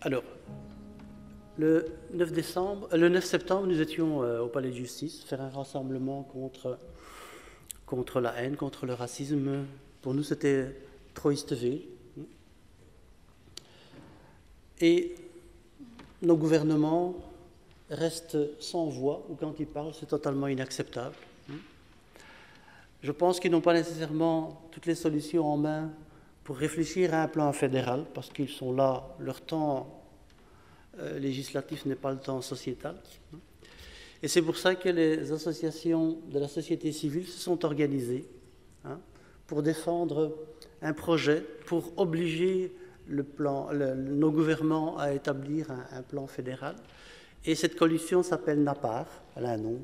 Alors, le 9 septembre, nous étions au Palais de Justice, faire un rassemblement contre la haine, contre le racisme. Pour nous, c'était Trooistenville. Et nos gouvernements restent sans voix, ou quand ils parlent, c'est totalement inacceptable. Je pense qu'ils n'ont pas nécessairement toutes les solutions en main pour réfléchir à un plan fédéral, parce qu'ils sont là, leur temps législatif n'est pas le temps sociétal. Et c'est pour ça que les associations de la société civile se sont organisées pour défendre un projet, pour obliger nos gouvernements à établir un plan fédéral. Et cette coalition s'appelle NAPAR, elle a un nom.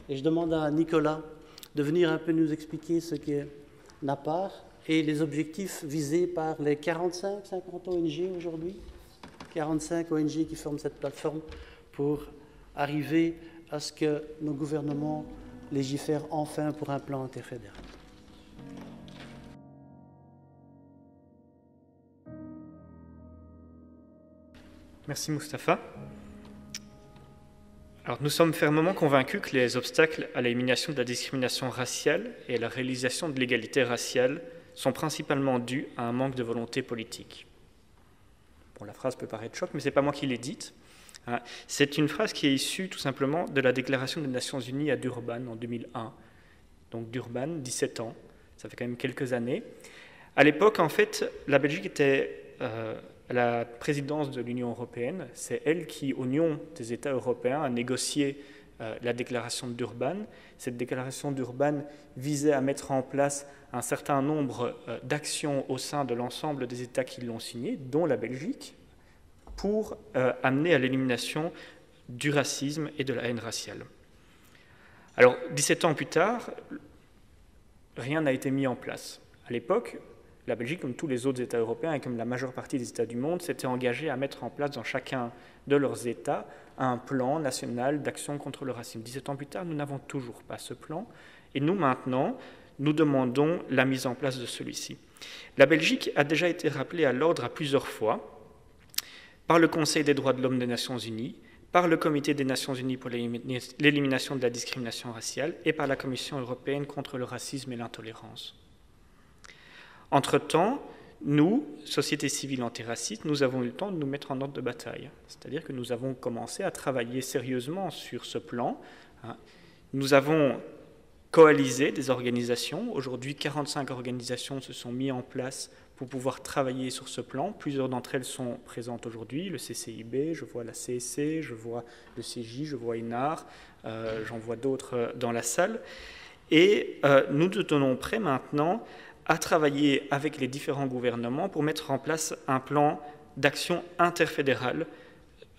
Et je demande à Nicolas de venir un peu nous expliquer ce qu'est NAPAR et les objectifs visés par les 45-50 ONG aujourd'hui. 45 ONG qui forment cette plateforme pour arriver à ce que nos gouvernements légifèrent enfin pour un plan interfédéral. Merci Mustapha. Alors, nous sommes fermement convaincus que les obstacles à l'élimination de la discrimination raciale et à la réalisation de l'égalité raciale sont principalement dus à un manque de volonté politique. Bon, la phrase peut paraître choc, mais ce n'est pas moi qui l'ai dite. C'est une phrase qui est issue tout simplement de la Déclaration des Nations Unies à Durban en 2001. Donc Durban, 17 ans, ça fait quand même quelques années. À l'époque, en fait, la Belgique était à la présidence de l'Union européenne. C'est elle qui, au nom des États européens, a négocié la déclaration de Durban. Cette déclaration de Durban visait à mettre en place un certain nombre d'actions au sein de l'ensemble des États qui l'ont signée, dont la Belgique, pour amener à l'élimination du racisme et de la haine raciale. Alors, 17 ans plus tard, rien n'a été mis en place. À l'époque, la Belgique, comme tous les autres États européens et comme la majeure partie des États du monde, s'était engagée à mettre en place dans chacun de leurs États un plan national d'action contre le racisme. 17 ans plus tard, nous n'avons toujours pas ce plan. Et nous, maintenant, nous demandons la mise en place de celui-ci. La Belgique a déjà été rappelée à l'ordre à plusieurs fois par le Conseil des droits de l'homme des Nations Unies, par le Comité des Nations Unies pour l'élimination de la discrimination raciale et par la Commission européenne contre le racisme et l'intolérance. Entre-temps, nous, société civile antiraciste, nous avons eu le temps de nous mettre en ordre de bataille. C'est-à-dire que nous avons commencé à travailler sérieusement sur ce plan. Nous avons coalisé des organisations. Aujourd'hui, 45 organisations se sont mises en place pour pouvoir travailler sur ce plan. Plusieurs d'entre elles sont présentes aujourd'hui. Le CCIB, je vois la CSC, je vois le CJ, je vois INAR, j'en vois d'autres dans la salle. Et nous nous tenons prêts maintenant à travailler avec les différents gouvernements pour mettre en place un plan d'action interfédéral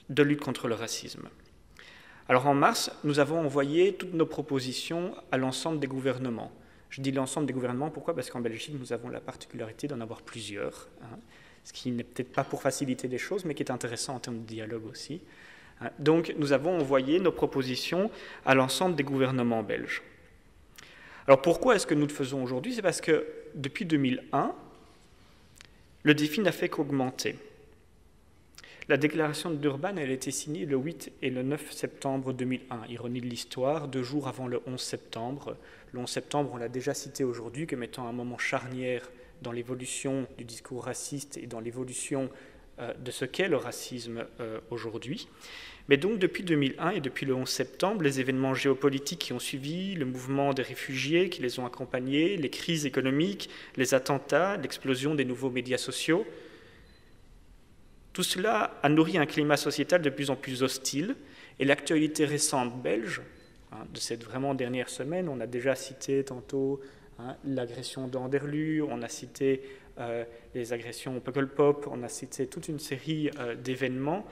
de lutte contre le racisme. Alors en mars, nous avons envoyé toutes nos propositions à l'ensemble des gouvernements. Je dis l'ensemble des gouvernements, pourquoi ? Parce qu'en Belgique, nous avons la particularité d'en avoir plusieurs, ce qui n'est peut-être pas pour faciliter les choses, mais qui est intéressant en termes de dialogue aussi. Donc nous avons envoyé nos propositions à l'ensemble des gouvernements belges. Alors pourquoi est-ce que nous le faisons aujourd'hui ? C'est parce que depuis 2001, le défi n'a fait qu'augmenter. La déclaration de Durban, elle a été signée le 8 et le 9 septembre 2001. Ironie de l'histoire, 2 jours avant le 11 septembre. Le 11 septembre, on l'a déjà cité aujourd'hui comme étant un moment charnière dans l'évolution du discours raciste et dans l'évolution de ce qu'est le racisme aujourd'hui. Mais donc, depuis 2001 et depuis le 11 septembre, les événements géopolitiques qui ont suivi, le mouvement des réfugiés qui les ont accompagnés, les crises économiques, les attentats, l'explosion des nouveaux médias sociaux, tout cela a nourri un climat sociétal de plus en plus hostile. Et l'actualité récente belge, de cette vraiment dernière semaine, on a déjà cité tantôt l'agression d'Anderlu, on a cité les agressions au Pukkelpop, on a cité toute une série d'événements,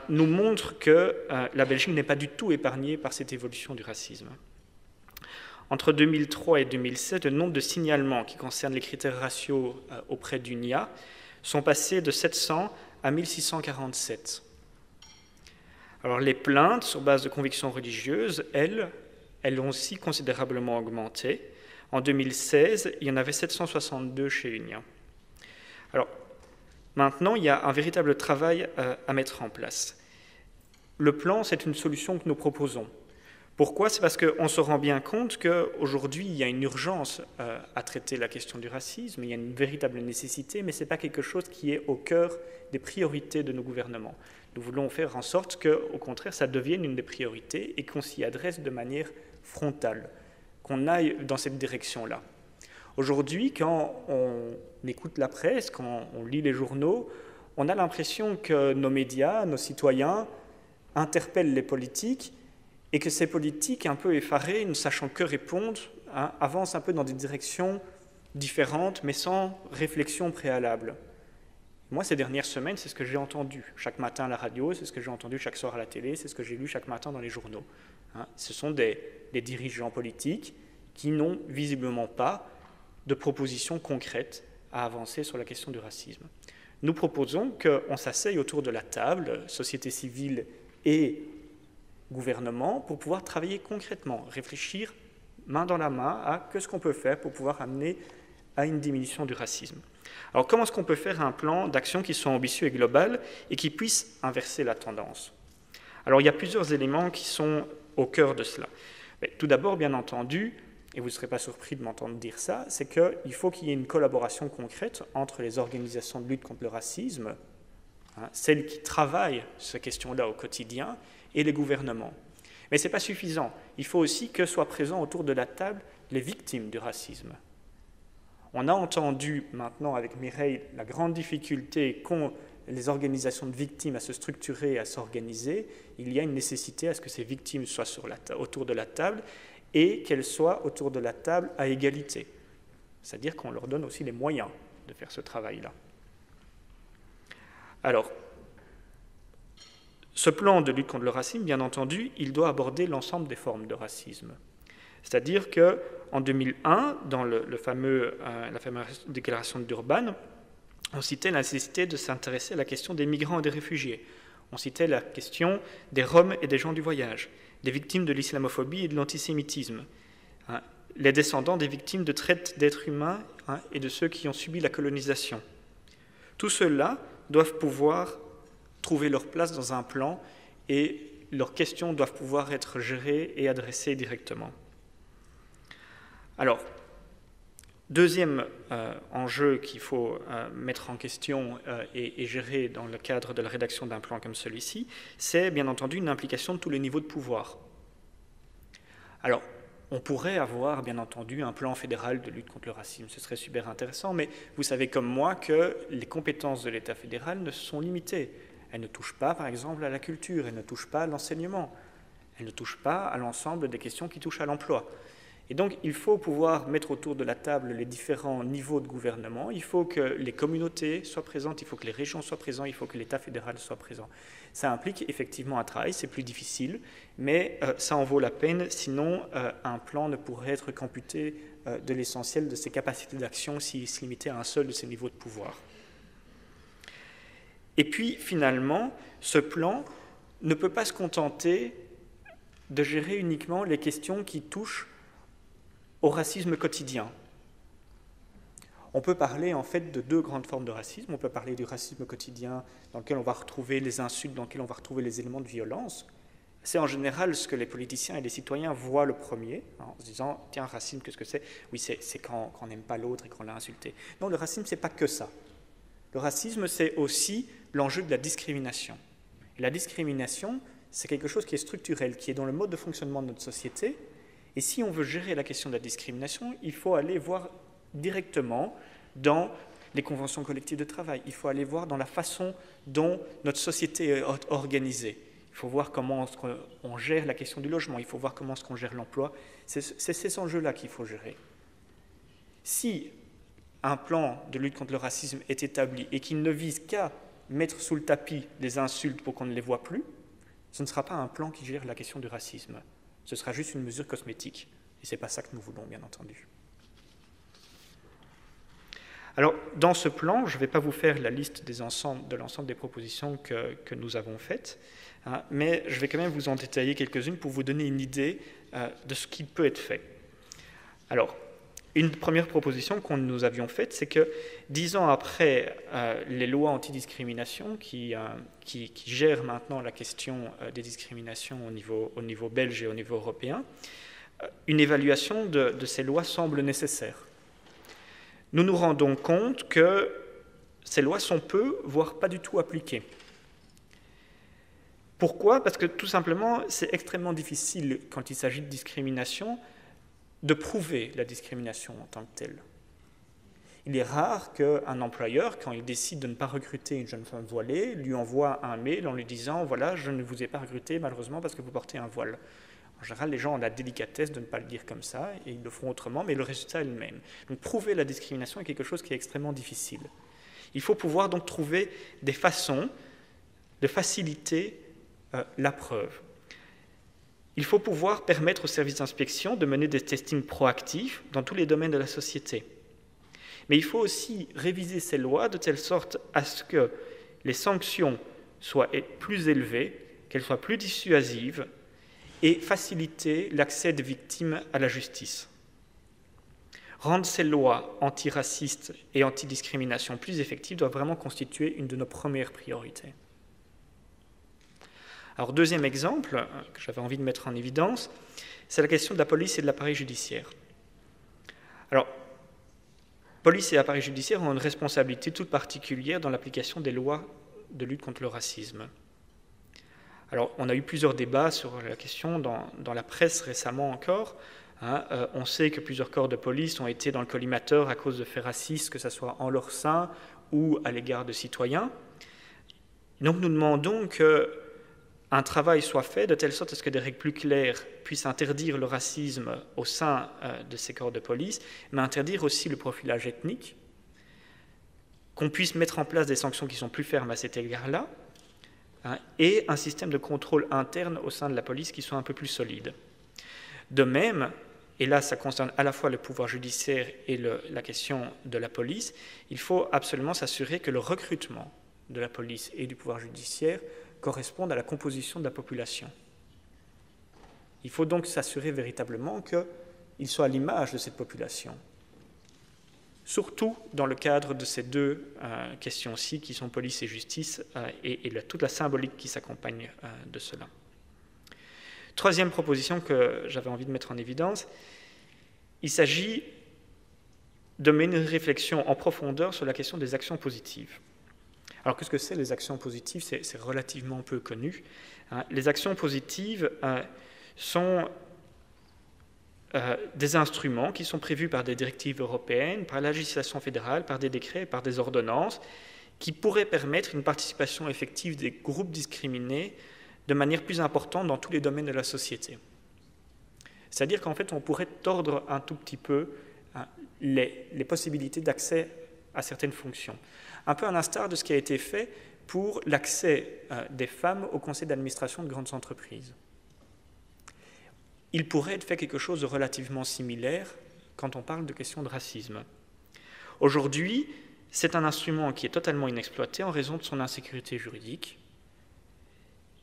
nous montrent que la Belgique n'est pas du tout épargnée par cette évolution du racisme. Entre 2003 et 2007, le nombre de signalements qui concernent les critères raciaux auprès d'UNIA sont passés de 700 à 1647. Alors les plaintes sur base de convictions religieuses, elles ont aussi considérablement augmenté. En 2016, il y en avait 762 chez UNIA. Alors, Maintenant, il y a un véritable travail à mettre en place. Le plan, c'est une solution que nous proposons. Pourquoi ? C'est parce qu'on se rend bien compte qu'aujourd'hui, il y a une urgence à traiter la question du racisme, il y a une véritable nécessité, mais ce n'est pas quelque chose qui est au cœur des priorités de nos gouvernements. Nous voulons faire en sorte qu'au contraire, ça devienne une des priorités et qu'on s'y adresse de manière frontale, qu'on aille dans cette direction-là. Aujourd'hui, quand on écoute la presse, quand on lit les journaux, on a l'impression que nos médias, nos citoyens, interpellent les politiques et que ces politiques, un peu effarés, ne sachant que répondre, avancent un peu dans des directions différentes, mais sans réflexion préalable. Moi, ces dernières semaines, c'est ce que j'ai entendu chaque matin à la radio, c'est ce que j'ai entendu chaque soir à la télé, c'est ce que j'ai lu chaque matin dans les journaux. Ce sont des dirigeants politiques qui n'ont visiblement pas de propositions concrètes à avancer sur la question du racisme. Nous proposons qu'on s'asseye autour de la table, société civile et gouvernement, pour pouvoir travailler concrètement, réfléchir main dans la main à ce qu'on peut faire pour pouvoir amener à une diminution du racisme. Alors comment est-ce qu'on peut faire un plan d'action qui soit ambitieux et global et qui puisse inverser la tendance ? Alors il y a plusieurs éléments qui sont au cœur de cela. Mais tout d'abord, bien entendu, et vous ne serez pas surpris de m'entendre dire ça, c'est qu'il faut qu'il y ait une collaboration concrète entre les organisations de lutte contre le racisme, celles qui travaillent ces questions-là au quotidien, et les gouvernements. Mais ce n'est pas suffisant. Il faut aussi que soient présents autour de la table les victimes du racisme. On a entendu maintenant avec Mireille la grande difficulté qu'ont les organisations de victimes à se structurer, à s'organiser. Il y a une nécessité à ce que ces victimes soient autour de la table et qu'elles soient autour de la table à égalité. C'est-à-dire qu'on leur donne aussi les moyens de faire ce travail-là. Alors, ce plan de lutte contre le racisme, bien entendu, il doit aborder l'ensemble des formes de racisme. C'est-à-dire qu'en 2001, dans la fameuse déclaration de Durban, on citait la nécessité de s'intéresser à la question des migrants et des réfugiés. On citait la question des Roms et des gens du voyage, des victimes de l'islamophobie et de l'antisémitisme, les descendants des victimes de traite d'êtres humains et de ceux qui ont subi la colonisation. Tous ceux-là doivent pouvoir trouver leur place dans un plan et leurs questions doivent pouvoir être gérées et adressées directement. Alors, deuxième enjeu qu'il faut mettre en question et gérer dans le cadre de la rédaction d'un plan comme celui-ci, c'est bien entendu une implication de tous les niveaux de pouvoir. Alors, on pourrait avoir bien entendu un plan fédéral de lutte contre le racisme, ce serait super intéressant, mais vous savez comme moi que les compétences de l'État fédéral ne sont limitées. Elles ne touchent pas, par exemple, à la culture, elles ne touchent pas à l'enseignement, elles ne touchent pas à l'ensemble des questions qui touchent à l'emploi. Et donc, il faut pouvoir mettre autour de la table les différents niveaux de gouvernement, il faut que les communautés soient présentes, il faut que les régions soient présentes, il faut que l'État fédéral soit présent. Ça implique effectivement un travail, c'est plus difficile, mais ça en vaut la peine, sinon un plan ne pourrait être qu'amputé de l'essentiel de ses capacités d'action s'il se limitait à un seul de ses niveaux de pouvoir. Et puis, finalement, ce plan ne peut pas se contenter de gérer uniquement les questions qui touchent au racisme quotidien. On peut parler en fait de deux grandes formes de racisme. On peut parler du racisme quotidien dans lequel on va retrouver les insultes, dans lequel on va retrouver les éléments de violence. C'est en général ce que les politiciens et les citoyens voient le premier, en se disant « Tiens, racisme, qu'est-ce que c'est ?» Oui, c'est quand on n'aime pas l'autre et qu'on l'a insulté. Non, le racisme, ce n'est pas que ça. Le racisme, c'est aussi l'enjeu de la discrimination. Et la discrimination, c'est quelque chose qui est structurel, qui est dans le mode de fonctionnement de notre société. Et si on veut gérer la question de la discrimination, il faut aller voir directement dans les conventions collectives de travail. Il faut aller voir dans la façon dont notre société est organisée. Il faut voir comment on gère la question du logement. Il faut voir comment on gère l'emploi. C'est ces enjeux-là qu'il faut gérer. Si un plan de lutte contre le racisme est établi et qu'il ne vise qu'à mettre sous le tapis les insultes pour qu'on ne les voit plus, ce ne sera pas un plan qui gère la question du racisme. Ce sera juste une mesure cosmétique. Et ce n'est pas ça que nous voulons, bien entendu. Alors, dans ce plan, je ne vais pas vous faire la liste de l'ensemble des propositions que nous avons faites, mais je vais quand même vous en détailler quelques-unes pour vous donner une idée de ce qui peut être fait. Alors, Une première proposition que nous avions faite, c'est que 10 ans après les lois antidiscrimination qui gèrent maintenant la question des discriminations au niveau belge et au niveau européen, une évaluation de ces lois semble nécessaire. Nous nous rendons compte que ces lois sont peu, voire pas du tout appliquées. Pourquoi ? Parce que tout simplement, c'est extrêmement difficile, quand il s'agit de discrimination, de prouver la discrimination en tant que telle. Il est rare qu'un employeur, quand il décide de ne pas recruter une jeune femme voilée, lui envoie un mail en lui disant « Voilà, je ne vous ai pas recruté malheureusement parce que vous portez un voile ». En général, les gens ont la délicatesse de ne pas le dire comme ça, et ils le feront autrement, mais le résultat est le même. Donc prouver la discrimination est quelque chose qui est extrêmement difficile. Il faut pouvoir donc trouver des façons de faciliter la preuve. Il faut pouvoir permettre aux services d'inspection de mener des testings proactifs dans tous les domaines de la société. Mais il faut aussi réviser ces lois de telle sorte à ce que les sanctions soient plus élevées, qu'elles soient plus dissuasives et faciliter l'accès des victimes à la justice. Rendre ces lois antiracistes et antidiscrimination plus effectives doit vraiment constituer une de nos premières priorités. Alors, deuxième exemple que j'avais envie de mettre en évidence, c'est la question de la police et de l'appareil judiciaire. Alors, police et appareil judiciaire ont une responsabilité toute particulière dans l'application des lois de lutte contre le racisme. Alors, on a eu plusieurs débats sur la question dans la presse récemment encore. On sait que plusieurs corps de police ont été dans le collimateur à cause de faits racistes, que ce soit en leur sein ou à l'égard de citoyens. Donc, nous demandons qu'un travail soit fait de telle sorte à ce que des règles plus claires puissent interdire le racisme au sein de ces corps de police, mais interdire aussi le profilage ethnique, qu'on puisse mettre en place des sanctions qui sont plus fermes à cet égard-là, et un système de contrôle interne au sein de la police qui soit un peu plus solide. De même, et là ça concerne à la fois le pouvoir judiciaire et la question de la police, il faut absolument s'assurer que le recrutement de la police et du pouvoir judiciaire corresponde à la composition de la population. Il faut donc s'assurer véritablement qu'il soit à l'image de cette population. Surtout dans le cadre de ces deux questions-ci qui sont police et justice et toute la symbolique qui s'accompagne de cela. Troisième proposition que j'avais envie de mettre en évidence, il s'agit de mener une réflexion en profondeur sur la question des actions positives. Alors qu'est-ce que c'est les actions positives ? C'est relativement peu connu. Les actions positives sont des instruments qui sont prévus par des directives européennes, par la législation fédérale, par des décrets, par des ordonnances, qui pourraient permettre une participation effective des groupes discriminés de manière plus importante dans tous les domaines de la société. C'est-à-dire qu'en fait, on pourrait tordre un tout petit peu les possibilités d'accès à certaines fonctions. Un peu à l'instar de ce qui a été fait pour l'accès des femmes au conseil d'administration de grandes entreprises. Il pourrait être fait quelque chose de relativement similaire quand on parle de questions de racisme. Aujourd'hui, c'est un instrument qui est totalement inexploité en raison de son insécurité juridique.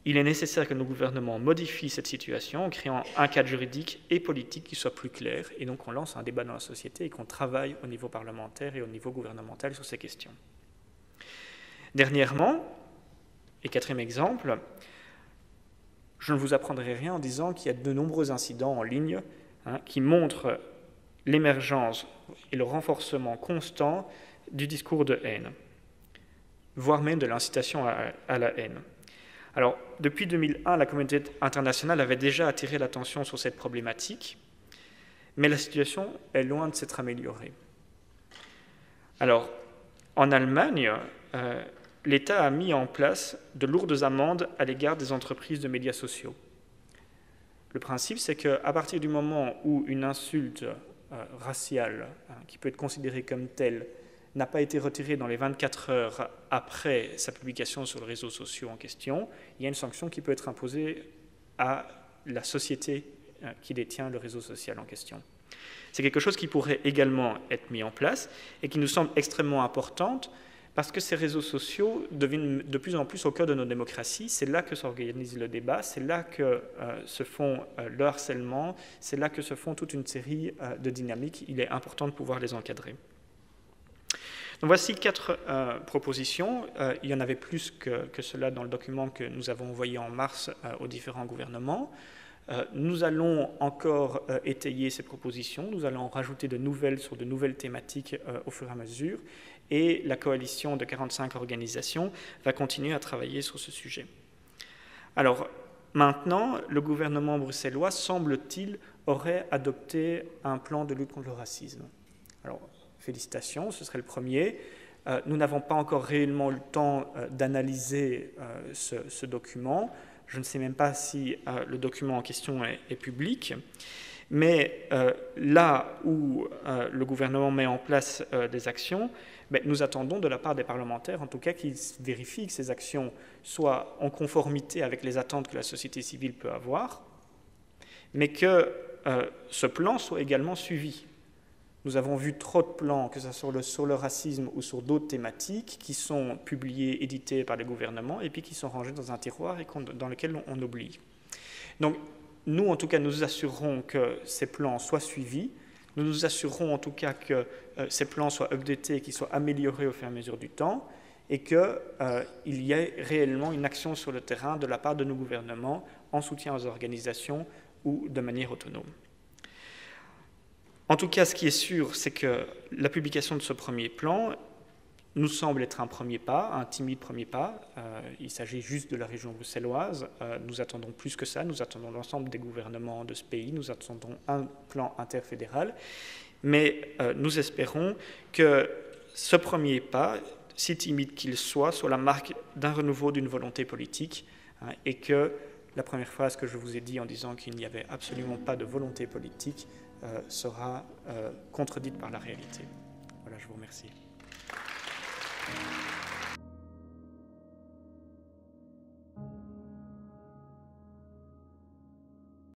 Il est nécessaire que nos gouvernements modifient cette situation en créant un cadre juridique et politique qui soit plus clair, et donc on lance un débat dans la société et qu'on travaille au niveau parlementaire et au niveau gouvernemental sur ces questions. Dernièrement, et quatrième exemple, je ne vous apprendrai rien en disant qu'il y a de nombreux incidents en ligne qui montrent l'émergence et le renforcement constant du discours de haine, voire même de l'incitation à la haine. Alors, depuis 2001, la communauté internationale avait déjà attiré l'attention sur cette problématique, mais la situation est loin de s'être améliorée. Alors, en Allemagne, l'État a mis en place de lourdes amendes à l'égard des entreprises de médias sociaux. Le principe, c'est qu'à partir du moment où une insulte raciale, qui peut être considérée comme telle, n'a pas été retirée dans les 24 heures après sa publication sur les réseaux sociaux en question, il y a une sanction qui peut être imposée à la société qui détient le réseau social en question. C'est quelque chose qui pourrait également être mis en place et qui nous semble extrêmement importante Parce que ces réseaux sociaux deviennent de plus en plus au cœur de nos démocraties. C'est là que s'organise le débat, c'est là que se font le harcèlement, c'est là que se font toute une série de dynamiques. Il est important de pouvoir les encadrer. Donc voici 4 propositions. Il y en avait plus que cela dans le document que nous avons envoyé en mars aux différents gouvernements. Nous allons encore étayer ces propositions, nous allons rajouter de nouvelles sur de nouvelles thématiques au fur et à mesure, et la coalition de 45 organisations va continuer à travailler sur ce sujet. Alors, maintenant, le gouvernement bruxellois, semble-t-il, aurait adopté un plan de lutte contre le racisme. Alors, félicitations, ce serait le premier. Nous n'avons pas encore réellement eu le temps d'analyser ce document. Je ne sais même pas si le document en question est public. Mais là où le gouvernement met en place des actions, nous attendons de la part des parlementaires, en tout cas, qu'ils vérifient que ces actions soient en conformité avec les attentes que la société civile peut avoir, mais que ce plan soit également suivi. Nous avons vu trop de plans, que ce soit sur le racisme ou sur d'autres thématiques, qui sont publiés, édités par les gouvernements, et puis qui sont rangés dans un tiroir et dans lequel on oublie. Donc, nous, en tout cas, nous assurerons que ces plans soient suivis. Nous nous assurerons, en tout cas, que ces plans soient updatés, qu'ils soient améliorés au fur et à mesure du temps, et qu'il y ait réellement une action sur le terrain de la part de nos gouvernements en soutien aux organisations ou de manière autonome. En tout cas, ce qui est sûr, c'est que la publication de ce premier plan nous semble être un premier pas, un timide premier pas. Il s'agit juste de la région bruxelloise. Nous attendons plus que ça. Nous attendons l'ensemble des gouvernements de ce pays. Nous attendons un plan interfédéral. Mais nous espérons que ce premier pas, si timide qu'il soit la marque d'un renouveau d'une volonté politique, et que la première phrase que je vous ai dit en disant qu'il n'y avait absolument pas de volonté politique sera contredite par la réalité. Voilà, je vous remercie.